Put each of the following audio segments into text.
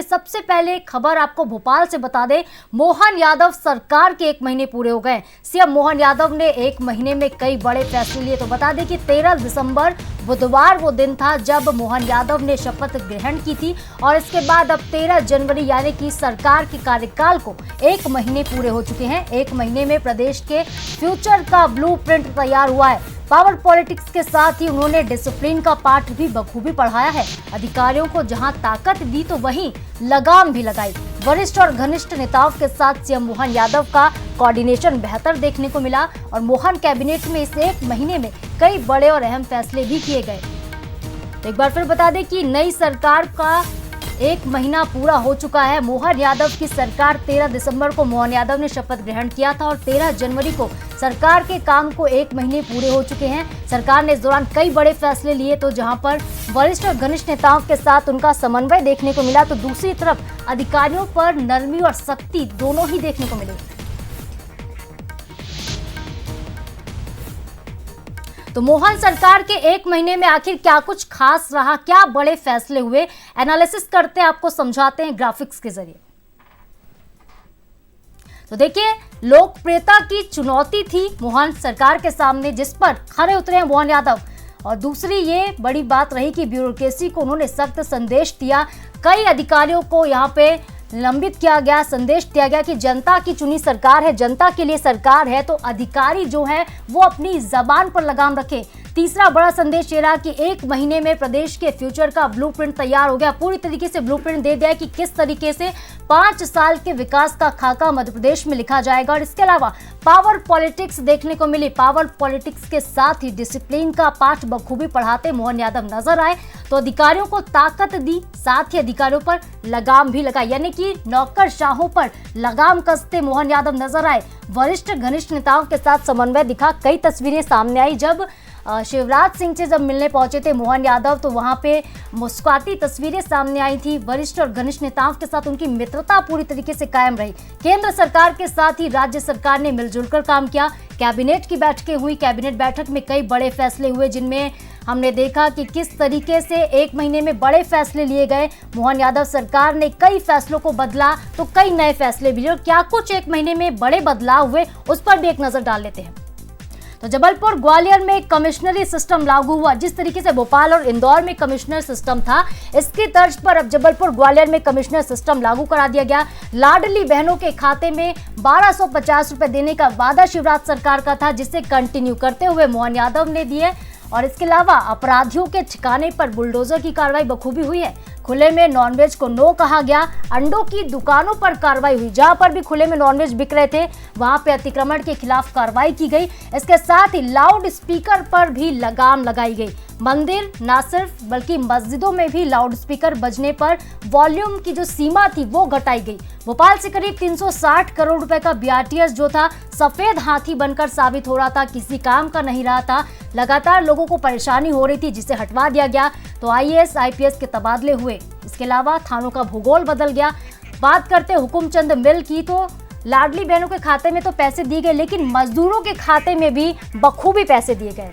चलिए सबसे पहले खबर आपको भोपाल से बता दें। मोहन यादव सरकार के 1 महीने पूरे हो गए। सीएम मोहन यादव ने 1 महीने में कई बड़े फैसले लिए। तो बता दें कि 13 दिसंबर बुधवार वो दिन था जब मोहन यादव ने शपथ ग्रहण की थी और इसके बाद अब 13 जनवरी यानी कि सरकार के कार्यकाल को 1 महीने पूरे हो चुके हैं। 1 महीने में प्रदेश के फ्यूचर का ब्लूप्रिंट तैयार हुआ है। पावर पॉलिटिक्स के साथ ही उन्होंने डिसिप्लिन का पाठ भी बखूबी पढ़ाया है। अधिकारियों को जहां ताकत दी तो वहीं लगाम भी लगाई। वरिष्ठ और घनिष्ठ नेताओं के साथ सीएम मोहन यादव का कोऑर्डिनेशन बेहतर देखने को मिला और मोहन कैबिनेट में इस 1 महीने में कई बड़े और अहम फैसले भी किए गए। तो एक बार फिर बता दें कि नई सरकार का 1 महीना पूरा हो चुका है। मोहन यादव की सरकार 13 दिसंबर को मोहन यादव ने शपथ ग्रहण किया था और 13 जनवरी को सरकार के काम को 1 महीने पूरे हो चुके हैं। सरकार ने इस दौरान कई बड़े फैसले लिए तो जहां पर वरिष्ठ और घनिष्ठ नेताओं के साथ उनका समन्वय देखने को मिला, तो दूसरी तरफ अधिकारियों पर नरमी और सख्ती दोनों ही देखने को मिले। तो मोहन सरकार के 1 महीने में आखिर क्या कुछ खास रहा, क्या बड़े फैसले हुए, एनालिसिस करते हैं, आपको समझाते हैं ग्राफिक्स के जरिए। तो देखिए, लोकप्रियता की चुनौती थी मोहन सरकार के सामने जिस पर खरे उतरे हैं मोहन यादव। और दूसरी ये बड़ी बात रही कि ब्यूरोक्रेसी को उन्होंने सख्त संदेश दिया। कई अधिकारियों को यहाँ पे निलंबित किया गया, संदेश दिया गया कि जनता की चुनी सरकार है, जनता के लिए सरकार है, तो अधिकारी जो है वो अपनी जबान पर लगाम रखें। तीसरा बड़ा संदेश ये रहा कि 1 महीने में प्रदेश के फ्यूचर का ब्लूप्रिंट तैयार हो गया। पूरी तरीके से ब्लूप्रिंट दे दिया कि किस तरीके से 5 साल के विकास का खाका मध्य प्रदेश में लिखा जाएगा। और इसके अलावा पावर पॉलिटिक्स देखने को मिली। पावर पॉलिटिक्स के साथ ही डिसिप्लिन का पाठ बखूबी पढ़ाते मोहन यादव नजर आए। तो अधिकारियों को ताकत दी, साथ ही अधिकारियों पर लगाम भी लगाई, यानी कि नौकरशाहों पर लगाम कसते मोहन यादव नजर आए। वरिष्ठ घनिष्ठ नेताओं के साथ समन्वय दिखा। कई तस्वीरें सामने आई जब शिवराज सिंह से जब मिलने पहुंचे थे मोहन यादव, तो वहां पे मुस्कुराती तस्वीरें सामने आई थी। वरिष्ठ और घनिष्ठ नेताओं के साथ उनकी मित्रता पूरी तरीके से कायम रही। केंद्र सरकार के साथ ही राज्य सरकार ने मिलजुल कर काम किया। कैबिनेट की बैठकें हुई। कैबिनेट बैठक में कई बड़े फैसले हुए जिनमें हमने देखा कि किस तरीके से 1 महीने में बड़े फैसले लिए गए। मोहन यादव सरकार ने कई फैसलों को बदला तो कई नए फैसले भी लिए। और क्या कुछ 1 महीने में बड़े बदलाव हुए उस पर भी एक नजर डाल लेते हैं। तो जबलपुर ग्वालियर में कमिश्नरी सिस्टम लागू हुआ। जिस तरीके से भोपाल और इंदौर में कमिश्नर सिस्टम था, इसकी तर्ज पर अब जबलपुर ग्वालियर में कमिश्नर सिस्टम लागू करा दिया गया। लाडली बहनों के खाते में 1250 रुपए देने का वादा शिवराज सरकार का था, जिसे कंटिन्यू करते हुए मोहन यादव ने दिए। और इसके अलावा अपराधियों के ठिकाने पर बुलडोजर की कार्रवाई बखूबी हुई है। खुले में नॉनवेज को नो कहा गया। अंडों की दुकानों पर कार्रवाई हुई। जहां पर भी खुले में नॉनवेज बिक रहे थे वहां पे अतिक्रमण के खिलाफ कार्रवाई की गई। इसके साथ ही लाउड स्पीकर पर भी लगाम लगाई गई। मंदिर ना सिर्फ बल्कि मस्जिदों में भी लाउड स्पीकर बजने पर वॉल्यूम की जो सीमा थी वो घटाई गई। भोपाल से करीब 360 करोड़ रुपए का बीआरटीएस जो था सफेद हाथी बनकर साबित हो रहा था, किसी काम का नहीं रहा था। लगातार लोगों को परेशानी हो रही थी जिसे हटवा दिया गया। तो आईएएस आईपीएस के तबादले हुए। इसके अलावा थानों का भूगोल बदल गया। बात करते हुकुमचंद मिल की, तो लाडली बहनों के खाते में तो पैसे दिए गए लेकिन मजदूरों के खाते में भी बखूबी पैसे दिए गए।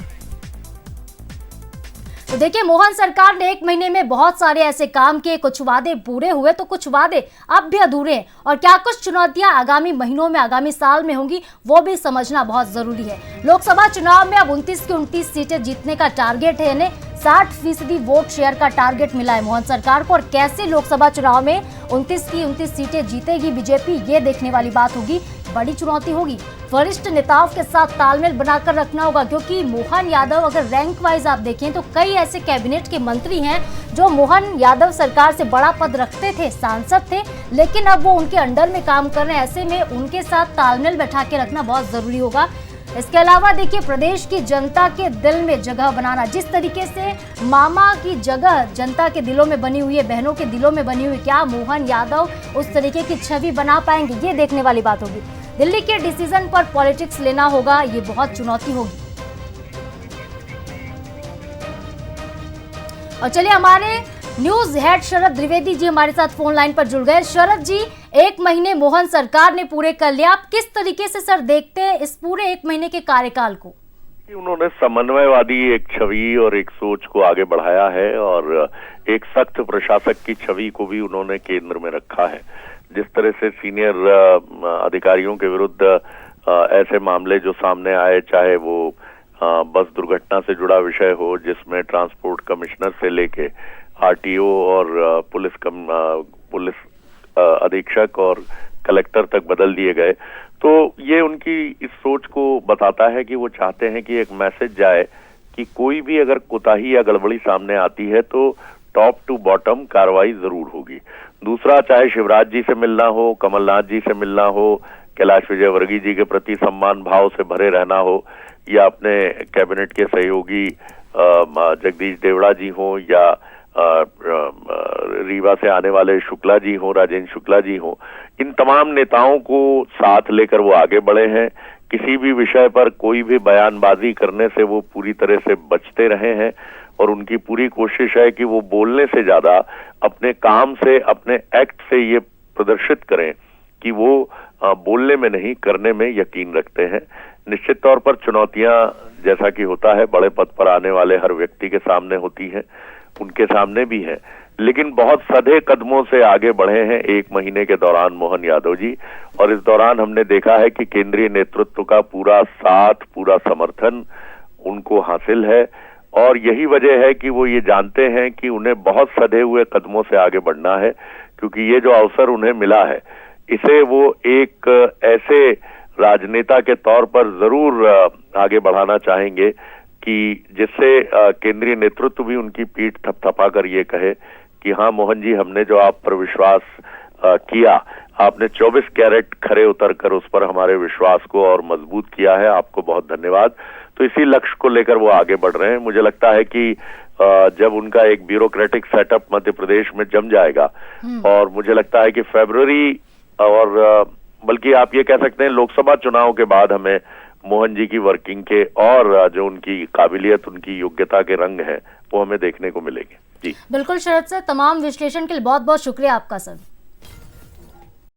तो देखिए, मोहन सरकार ने 1 महीने में बहुत सारे ऐसे काम किए। कुछ वादे पूरे हुए तो कुछ वादे अब भी अधूरे हैं। और क्या कुछ चुनौतियां आगामी महीनों में, आगामी साल में होंगी, वो भी समझना बहुत जरूरी है। लोकसभा चुनाव में अब 29 की 29 सीटें जीतने का टारगेट है। इन्हें 60% वोट शेयर का टारगेट मिला है मोहन सरकार को। और कैसे लोकसभा चुनाव में 29 की 29 सीटें जीतेगी बीजेपी, ये देखने वाली बात होगी, बड़ी चुनौती होगी। वरिष्ठ नेताओं के साथ तालमेल बनाकर रखना होगा, क्योंकि मोहन यादव अगर रैंक वाइज आप देखें तो कई ऐसे कैबिनेट के मंत्री हैं जो मोहन यादव सरकार से बड़ा पद रखते थे, सांसद थे, लेकिन अब वो उनके अंडर में काम कर रहे हैं। ऐसे में उनके साथ तालमेल बैठा के रखना बहुत जरूरी होगा। इसके अलावा देखिए, प्रदेश की जनता के दिल में जगह बनाना, जिस तरीके से मामा की जगह जनता के दिलों में बनी हुई है, बहनों के दिलों में बनी हुई, क्या मोहन यादव उस तरीके की छवि बना पाएंगे, ये देखने वाली बात होगी। दिल्ली के डिसीजन पर पॉलिटिक्स लेना होगा, ये बहुत चुनौती होगी। और चलिए, हमारे न्यूज हेड शरद द्विवेदी जी हमारे साथ फोन लाइन पर जुड़ गए। शरद जी, 1 महीने मोहन सरकार ने पूरे कर लिया, आप किस तरीके से सर देखते हैं इस पूरे 1 महीने के कार्यकाल को? उन्होंने समन्वयवादी एक छवि और एक सोच को आगे बढ़ाया है और एक सख्त प्रशासक की छवि को भी उन्होंने केंद्र में रखा है। जिस तरह से सीनियर अधिकारियों के विरुद्ध ऐसे मामले जो सामने आए, चाहे वो बस दुर्घटना से जुड़ा विषय हो जिसमें ट्रांसपोर्ट कमिश्नर से लेके आरटीओ और पुलिस अधीक्षक और कलेक्टर तक बदल दिए गए, तो ये उनकी इस सोच को बताता है कि वो चाहते हैं कि एक मैसेज जाए कि कोई भी अगर कोताही या गड़बड़ी सामने आती है तो टॉप टू बॉटम कार्रवाई जरूर होगी। दूसरा, चाहे शिवराज जी से मिलना हो, कमलनाथ जी से मिलना हो, कैलाश विजयवर्गीय जी के प्रति सम्मान भाव से भरे रहना हो, या अपने कैबिनेट के सहयोगी जगदीश देवड़ा जी हो, या रीवा से आने वाले शुक्ला जी हो, राजेंद्र शुक्ला जी हो, इन तमाम नेताओं को साथ लेकर वो आगे बढ़े हैं। किसी भी विषय पर कोई भी बयानबाजी करने से वो पूरी तरह से बचते रहे हैं और उनकी पूरी कोशिश है कि वो बोलने से ज्यादा अपने काम से, अपने एक्ट से ये प्रदर्शित करें कि वो बोलने में नहीं, करने में यकीन रखते हैं। निश्चित तौर पर चुनौतियां, जैसा कि होता है, बड़े पद पर आने वाले हर व्यक्ति के सामने होती हैं, उनके सामने भी है, लेकिन बहुत सधे कदमों से आगे बढ़े हैं 1 महीने के दौरान मोहन यादव जी। और इस दौरान हमने देखा है कि केंद्रीय नेतृत्व का पूरा साथ, पूरा समर्थन उनको हासिल है और यही वजह है कि वो ये जानते हैं कि उन्हें बहुत सधे हुए कदमों से आगे बढ़ना है, क्योंकि ये जो अवसर उन्हें मिला है इसे वो एक ऐसे राजनेता के तौर पर जरूर आगे बढ़ाना चाहेंगे कि जिससे केंद्रीय नेतृत्व भी उनकी पीठ थपथपा कर ये कहे कि हाँ मोहन जी, हमने जो आप पर विश्वास किया, आपने 24 कैरेट खरे उतर कर उस पर हमारे विश्वास को और मजबूत किया है, आपको बहुत धन्यवाद। तो इसी लक्ष्य को लेकर वो आगे बढ़ रहे हैं। मुझे लगता है कि जब उनका एक ब्यूरोक्रेटिक सेटअप मध्य प्रदेश में जम जाएगा और मुझे लगता है कि फरवरी और बल्कि आप ये कह सकते हैं लोकसभा चुनाव के बाद हमें मोहन जी की वर्किंग के और जो उनकी काबिलियत, उनकी योग्यता के रंग हैं वो हमें देखने को मिलेंगे। जी बिल्कुल शरद सर, तमाम विश्लेषण के लिए बहुत बहुत शुक्रिया आपका सर।